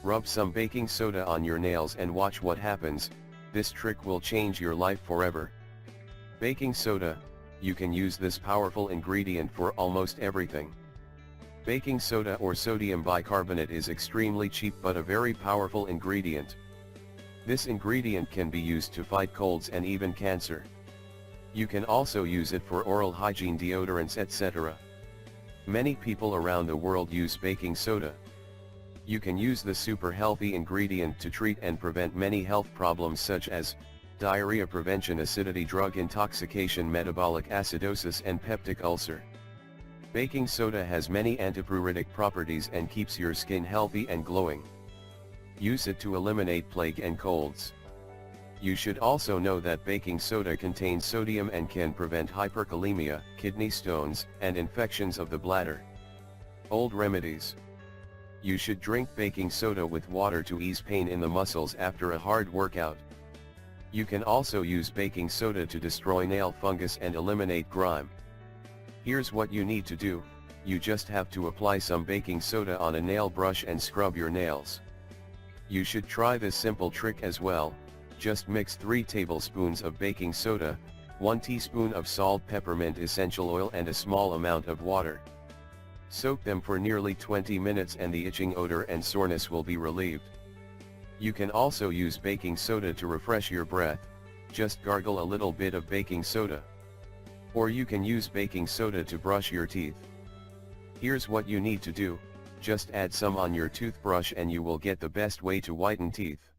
Rub some baking soda on your nails and watch what happens. This trick will change your life forever. Baking soda, you can use this powerful ingredient for almost everything. Baking soda or sodium bicarbonate is extremely cheap but a very powerful ingredient. This ingredient can be used to fight colds and even cancer. You can also use it for oral hygiene, deodorants, etc. Many people around the world use baking soda. You can use the super healthy ingredient to treat and prevent many health problems such as diarrhea prevention, acidity, drug intoxication, metabolic acidosis and peptic ulcer. Baking soda has many antipruritic properties and keeps your skin healthy and glowing. Use it to eliminate plague and colds. You should also know that baking soda contains sodium and can prevent hyperkalemia, kidney stones, and infections of the bladder. Old remedies. You should drink baking soda with water to ease pain in the muscles after a hard workout. You can also use baking soda to destroy nail fungus and eliminate grime. Here's what you need to do: you just have to apply some baking soda on a nail brush and scrub your nails. You should try this simple trick as well. Just mix 3 tablespoons of baking soda, 1 teaspoon of salt, peppermint essential oil and a small amount of water. Soak them for nearly 20 minutes and the itching odor and soreness will be relieved. You can also use baking soda to refresh your breath. Just gargle a little bit of baking soda. Or you can use baking soda to brush your teeth. Here's what you need to do: just add some on your toothbrush and you will get the best way to whiten teeth.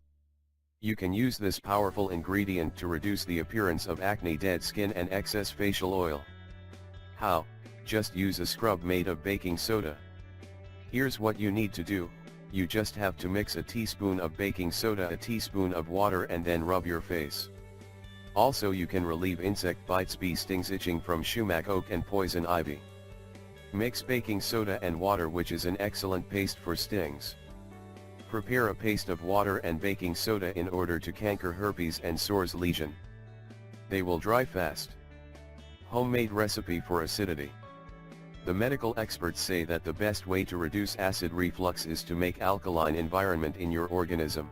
You can use this powerful ingredient to reduce the appearance of acne, dead skin and excess facial oil. How? Just use a scrub made of baking soda. Here's what you need to do: you just have to mix a teaspoon of baking soda, a teaspoon of water and then rub your face. Also you can relieve insect bites, bee stings, itching from sumac, oak and poison ivy. Mix baking soda and water, which is an excellent paste for stings. Prepare a paste of water and baking soda in order to canker herpes and sores lesion. They will dry fast. Homemade recipe for acidity. The medical experts say that the best way to reduce acid reflux is to make alkaline environment in your organism.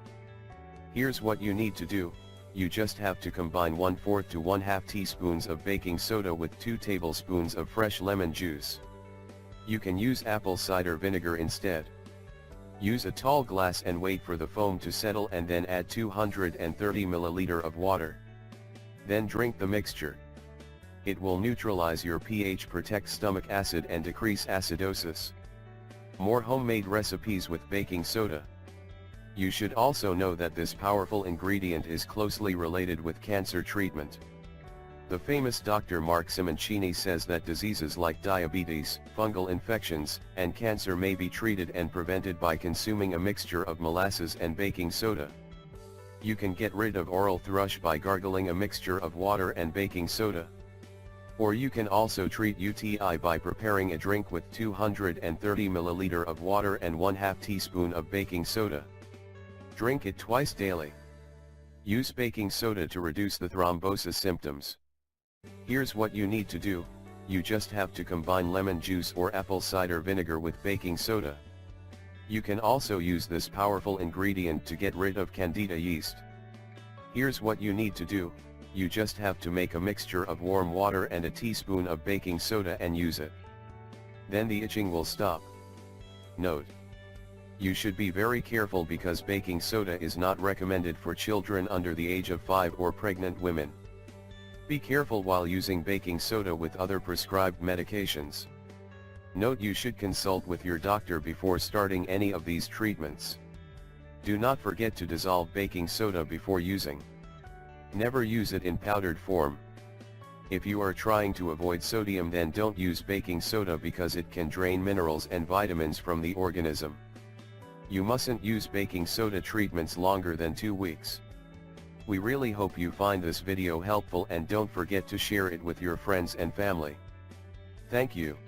Here's what you need to do: you just have to combine 1/4 to 1/2 teaspoons of baking soda with 2 tablespoons of fresh lemon juice. You can use apple cider vinegar instead. Use a tall glass and wait for the foam to settle and then add 230 ml of water. Then drink the mixture. It will neutralize your pH, protect stomach acid and decrease acidosis. More homemade recipes with baking soda. You should also know that this powerful ingredient is closely related with cancer treatment. The famous Dr. Mark Simoncini says that diseases like diabetes, fungal infections, and cancer may be treated and prevented by consuming a mixture of molasses and baking soda. You can get rid of oral thrush by gargling a mixture of water and baking soda. Or you can also treat UTI by preparing a drink with 230 ml of water and 1/2 teaspoon of baking soda. Drink it twice daily. Use baking soda to reduce the thrombosis symptoms. Here's what you need to do: you just have to combine lemon juice or apple cider vinegar with baking soda. You can also use this powerful ingredient to get rid of candida yeast. Here's what you need to do: you just have to make a mixture of warm water and a teaspoon of baking soda and use it. Then the itching will stop. Note: you should be very careful because baking soda is not recommended for children under the age of 5 or pregnant women. Be careful while using baking soda with other prescribed medications. Note: you should consult with your doctor before starting any of these treatments. Do not forget to dissolve baking soda before using. Never use it in powdered form. If you are trying to avoid sodium, then don't use baking soda because it can drain minerals and vitamins from the organism. You mustn't use baking soda treatments longer than 2 weeks. We really hope you find this video helpful and don't forget to share it with your friends and family. Thank you.